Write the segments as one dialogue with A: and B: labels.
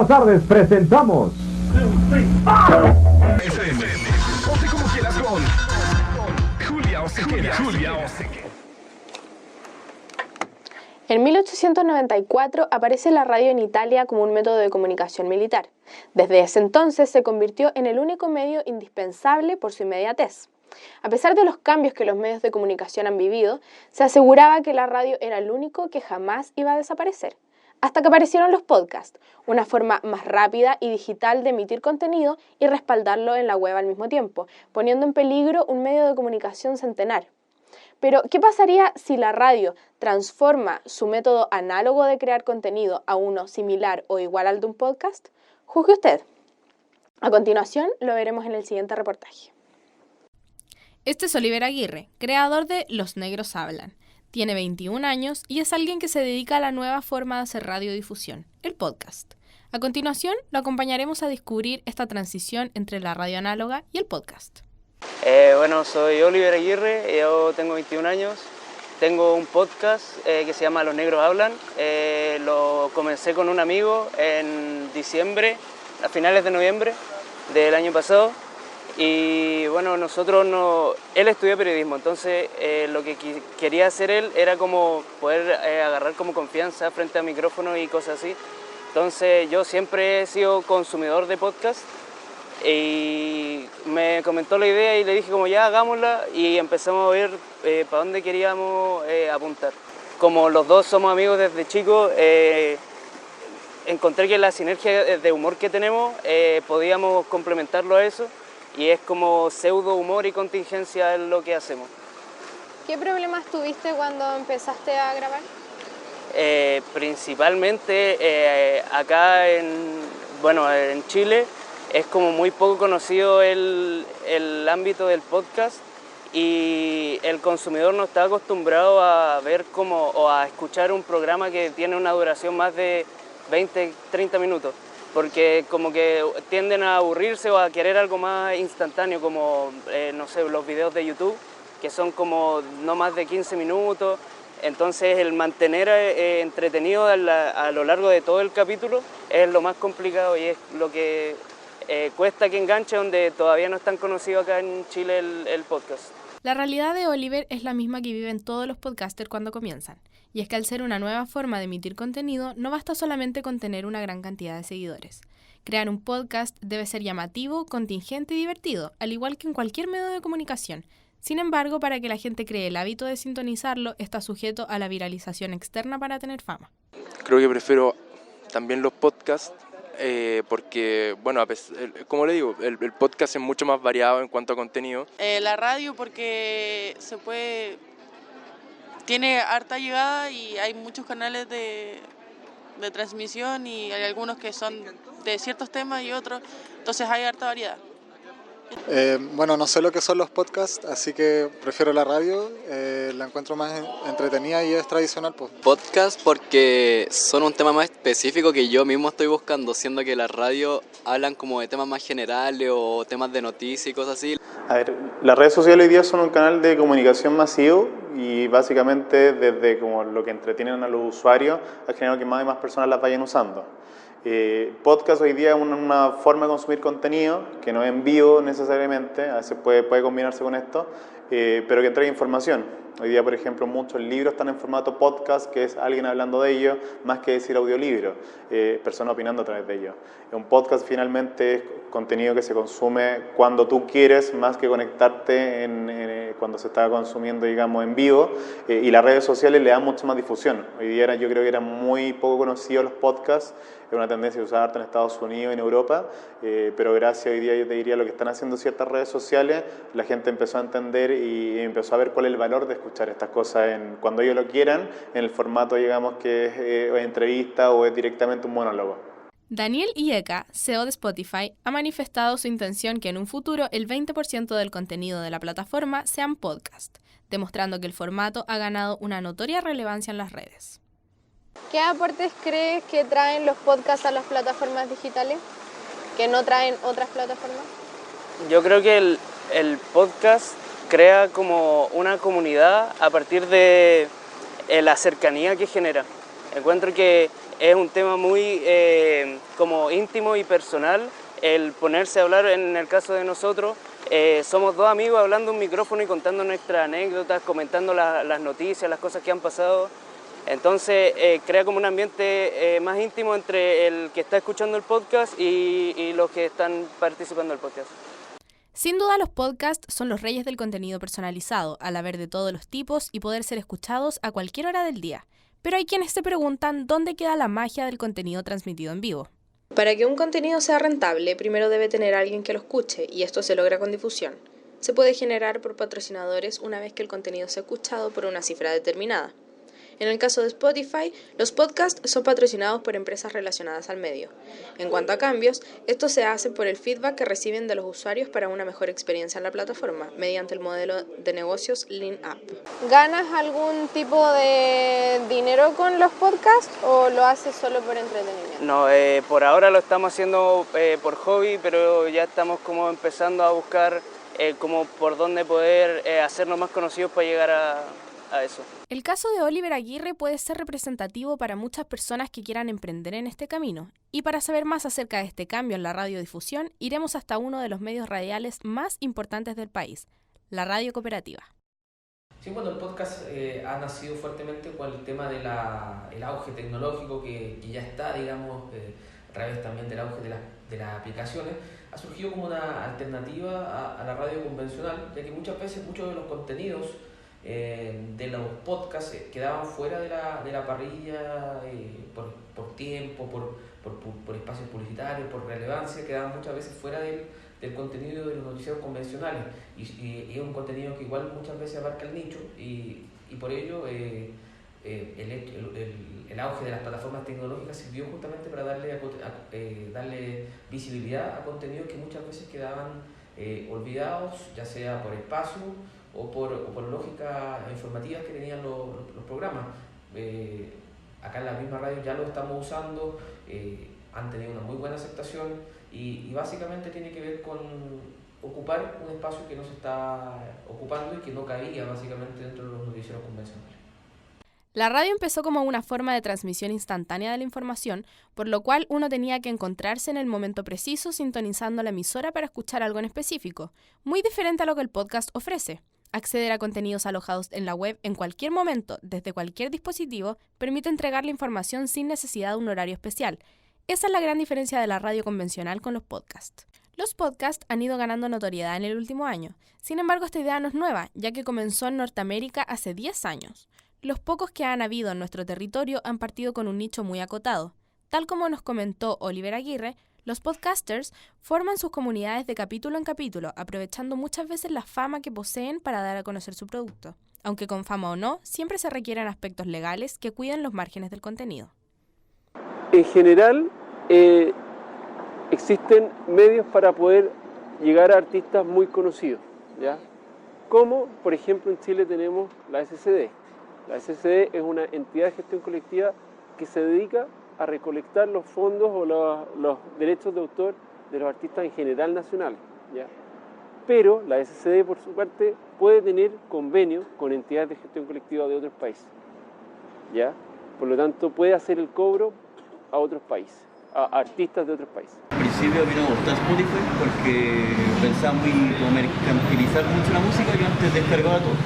A: buenas tardes, presentamos
B: FM. Ponte como quieras con Julia Oseguera.
C: En 1894 aparece la radio en Italia como un método de comunicación militar. Desde ese entonces se convirtió en el único medio indispensable por su inmediatez. A pesar de los cambios que los medios de comunicación han vivido, se aseguraba que la radio era el único que jamás iba a desaparecer. Hasta que aparecieron los podcasts, una forma más rápida y digital de emitir contenido y respaldarlo en la web al mismo tiempo, poniendo en peligro un medio de comunicación centenar. Pero, ¿qué pasaría si la radio transforma su método análogo de crear contenido a uno similar o igual al de un podcast? Juzgue usted. A continuación, lo veremos en el siguiente reportaje.
D: Este es Oliver Aguirre, creador de Los Negros Hablan. Tiene 21 años y es alguien que se dedica a la nueva forma de hacer radiodifusión, el podcast. A continuación, lo acompañaremos a descubrir esta transición entre la radio análoga y el podcast.
E: Soy Oliver Aguirre, yo tengo 21 años, tengo un podcast que se llama Los Negros Hablan, lo comencé con un amigo en diciembre, a finales de noviembre del año pasado, y bueno, él estudió periodismo, entonces lo que quería hacer él era como poder agarrar como confianza frente a micrófono y cosas así, entonces yo siempre he sido consumidor de podcast. Y me comentó la idea y le dije como ya hagámosla y empezamos a ver para dónde queríamos apuntar. Como los dos somos amigos desde chicos, encontré que la sinergia de humor que tenemos podíamos complementarlo a eso y es como pseudo humor y contingencia en lo que hacemos.
C: ¿Qué problemas tuviste cuando empezaste a grabar?
E: Principalmente acá en Chile. Es como muy poco conocido el ámbito del podcast y el consumidor no está acostumbrado a ver o a escuchar un programa que tiene una duración más de 20, 30 minutos, porque como que tienden a aburrirse o a querer algo más instantáneo, como los videos de YouTube, que son como no más de 15 minutos, entonces el mantener entretenido a lo largo de todo el capítulo es lo más complicado y es lo que cuesta que enganche, donde todavía no es tan conocido acá en Chile el podcast.
D: La realidad de Oliver es la misma que viven todos los podcasters cuando comienzan, y es que al ser una nueva forma de emitir contenido, no basta solamente con tener una gran cantidad de seguidores. Crear un podcast debe ser llamativo, contingente y divertido, al igual que en cualquier medio de comunicación. Sin embargo, para que la gente cree el hábito de sintonizarlo, está sujeto a la viralización externa para tener fama.
F: Creo que prefiero también los podcasts, porque, como le digo, el podcast es mucho más variado en cuanto a contenido.
G: La radio porque tiene harta llegada y hay muchos canales de transmisión y hay algunos que son de ciertos temas y otros, entonces hay harta variedad.
H: No sé lo que son los podcasts, así que prefiero la radio, la encuentro más entretenida y es tradicional.
I: Podcast porque son un tema más específico que yo mismo estoy buscando, siendo que las radios hablan como de temas más generales o temas de noticias y cosas así.
J: A ver, las redes sociales hoy día son un canal de comunicación masivo y básicamente desde como lo que entretienen a los usuarios ha generado que más y más personas las vayan usando. Podcast hoy día es una forma de consumir contenido que no es en vivo necesariamente, a veces puede combinarse con esto, pero que trae información. Hoy día, por ejemplo, muchos libros están en formato podcast, que es alguien hablando de ellos, más que decir audiolibro, personas opinando a través de ellos. Un podcast finalmente es contenido que se consume cuando tú quieres, más que conectarte cuando se está consumiendo, digamos, en vivo, y las redes sociales le dan mucha más difusión. Hoy día yo creo que eran muy poco conocidos los podcasts, es una tendencia que se usa harto en Estados Unidos y en Europa, pero gracias hoy día yo te diría lo que están haciendo ciertas redes sociales, la gente empezó a entender y empezó a ver cuál es el valor de escuchar estas cosas cuando ellos lo quieran, en el formato, digamos, que es entrevista o es directamente un monólogo.
D: Daniel Illeka, CEO de Spotify, ha manifestado su intención que en un futuro el 20% del contenido de la plataforma sean podcasts, demostrando que el formato ha ganado una notoria relevancia en las redes.
C: ¿Qué aportes crees que traen los podcasts a las plataformas digitales que no traen otras plataformas?
E: Yo creo que el podcast crea como una comunidad a partir de la cercanía que genera. Encuentro que es un tema muy como íntimo y personal, el ponerse a hablar. En el caso de nosotros, somos dos amigos hablando a un micrófono y contando nuestras anécdotas, comentando las noticias, las cosas que han pasado. Entonces crea como un ambiente más íntimo entre el que está escuchando el podcast y los que están participando del podcast.
D: Sin duda los podcasts son los reyes del contenido personalizado, al haber de todos los tipos y poder ser escuchados a cualquier hora del día. Pero hay quienes se preguntan dónde queda la magia del contenido transmitido en vivo.
C: Para que un contenido sea rentable, primero debe tener alguien que lo escuche, y esto se logra con difusión. Se puede generar por patrocinadores una vez que el contenido sea escuchado por una cifra determinada. En el caso de Spotify, los podcasts son patrocinados por empresas relacionadas al medio. En cuanto a cambios, estos se hacen por el feedback que reciben de los usuarios para una mejor experiencia en la plataforma, mediante el modelo de negocios Lean Up. ¿Ganas algún tipo de dinero con los podcasts o lo haces solo por entretenimiento?
E: No, por ahora lo estamos haciendo por hobby, pero ya estamos como empezando a buscar como por dónde poder hacernos más conocidos para llegar a eso.
D: El caso de Oliver Aguirre puede ser representativo para muchas personas que quieran emprender en este camino. Y para saber más acerca de este cambio en la radiodifusión, iremos hasta uno de los medios radiales más importantes del país, la Radio Cooperativa.
A: Sí, bueno, el podcast ha nacido fuertemente con el tema del auge tecnológico que ya está, digamos, a través también del auge de las aplicaciones. Ha surgido como una alternativa a la radio convencional, ya que muchas veces muchos de los contenidos de los podcasts quedaban fuera de la parrilla por tiempo, por espacios publicitarios, por relevancia, quedaban muchas veces fuera del contenido de los noticieros convencionales y es un contenido que igual muchas veces abarca el nicho y por ello el auge de las plataformas tecnológicas sirvió justamente para darle visibilidad a contenidos que muchas veces quedaban olvidados, ya sea por espacio o por lógicas informativas que tenían los programas. Acá en la misma radio ya lo estamos usando, han tenido una muy buena aceptación y básicamente tiene que ver con ocupar un espacio que no se está ocupando y que no cabía básicamente dentro de los noticieros convencionales.
D: La radio empezó como una forma de transmisión instantánea de la información, por lo cual uno tenía que encontrarse en el momento preciso sintonizando la emisora para escuchar algo en específico, muy diferente a lo que el podcast ofrece. Acceder a contenidos alojados en la web en cualquier momento, desde cualquier dispositivo, permite entregar la información sin necesidad de un horario especial. Esa es la gran diferencia de la radio convencional con los podcasts. Los podcasts han ido ganando notoriedad en el último año. Sin embargo, esta idea no es nueva, ya que comenzó en Norteamérica hace 10 años. Los pocos que han habido en nuestro territorio han partido con un nicho muy acotado. Tal como nos comentó Oliver Aguirre, los podcasters forman sus comunidades de capítulo en capítulo, aprovechando muchas veces la fama que poseen para dar a conocer su producto. Aunque con fama o no, siempre se requieren aspectos legales que cuiden los márgenes del contenido.
K: En general, existen medios para poder llegar a artistas muy conocidos, ¿ya? Como, por ejemplo, en Chile tenemos la SCD. La SCD es una entidad de gestión colectiva que se dedica a recolectar los fondos o los derechos de autor de los artistas en general nacional, ¿ya? Pero la SCD, por su parte, puede tener convenios con entidades de gestión colectiva de otros países, ¿ya? Por lo tanto, puede hacer el cobro a otros países, a artistas de otros países.
L: Al principio a mí no me gustaba Spotify porque pensaba como mercantilizar mucho la música, yo antes descargaba todo.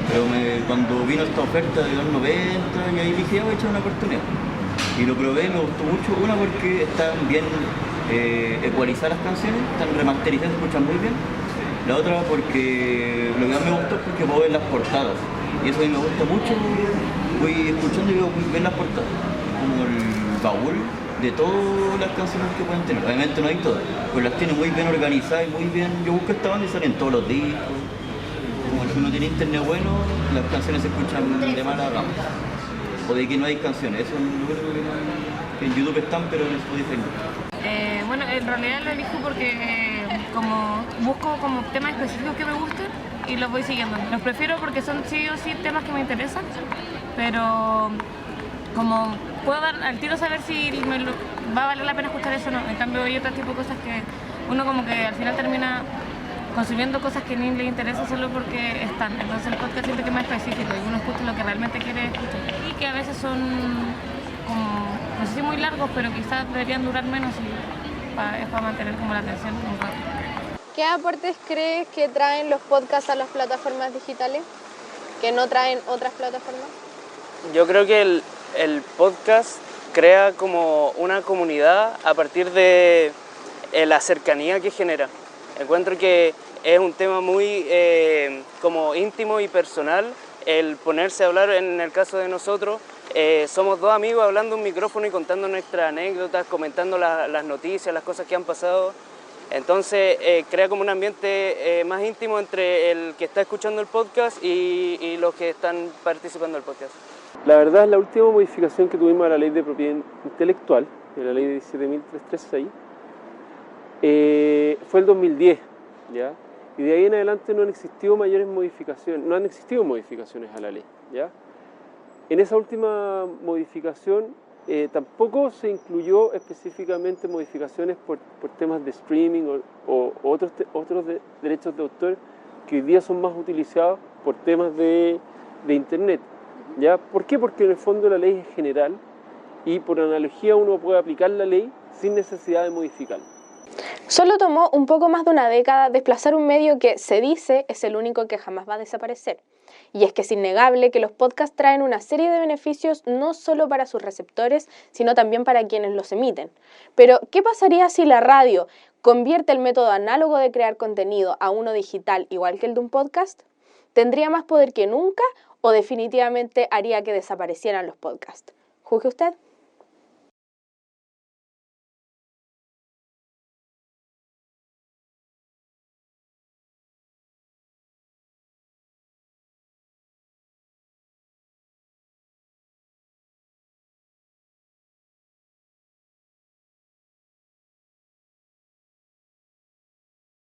L: Pero cuando vino esta oferta de los 90, y ahí dije, voy a echar una oportunidad. Y lo probé, me gustó mucho. Una, porque están bien ecualizadas las canciones, están remasterizadas, se escuchan muy bien. La otra, porque lo que más me gustó es porque puedo ver las portadas. Y eso a mí me gusta mucho. Voy escuchando y veo ver las portadas. Como el baúl de todas las canciones que pueden tener. Obviamente no hay todas, pero las tiene muy bien organizadas y muy bien. Yo busco esta banda y salen todos los discos. Como si uno tiene internet bueno, las canciones se escuchan de mala gama. O de que no hay canciones, eso es un número que en YouTube están, pero en Spotify no.
M: Bueno, en realidad lo elijo porque como busco como temas específicos que me gusten y los voy siguiendo. Los prefiero porque son sí o sí temas que me interesan, pero como puedo dar al tiro saber si va a valer la pena escuchar eso o no. En cambio hay otro tipo de cosas que uno como que al final termina consumiendo cosas que ni le interesa solo porque están. Entonces el podcast siempre que es más específico y uno escucha lo que realmente quiere escuchar y que a veces son como, no sé si muy largos, pero quizás deberían durar menos y es para mantener como la atención un rato.
C: ¿Qué aportes crees que traen los podcasts a las plataformas digitales que no traen otras plataformas?
E: Yo creo que el podcast crea como una comunidad a partir de la cercanía que genera. Encuentro que es un tema muy como íntimo y personal el ponerse a hablar. En el caso de nosotros, somos dos amigos hablando a un micrófono y contando nuestras anécdotas, comentando las noticias, las cosas que han pasado. Entonces crea como un ambiente más íntimo entre el que está escuchando el podcast y los que están participando del podcast.
K: La verdad, la última modificación que tuvimos a la ley de propiedad intelectual, de la ley de 17.336, fue el 2010, ¿ya? Y de ahí en adelante no han existido mayores modificaciones, no han existido modificaciones a la ley, ¿ya? En esa última modificación tampoco se incluyó específicamente modificaciones por temas de streaming o otros derechos de autor que hoy día son más utilizados por temas de internet, ¿ya? ¿Por qué? Porque en el fondo la ley es general y por analogía uno puede aplicar la ley sin necesidad de modificarla.
C: Solo tomó un poco más de una década desplazar un medio que se dice es el único que jamás va a desaparecer. Y es que es innegable que los podcasts traen una serie de beneficios no solo para sus receptores, sino también para quienes los emiten. Pero, ¿qué pasaría si la radio convierte el método análogo de crear contenido a uno digital igual que el de un podcast? ¿Tendría más poder que nunca o definitivamente haría que desaparecieran los podcasts? Juzgue usted.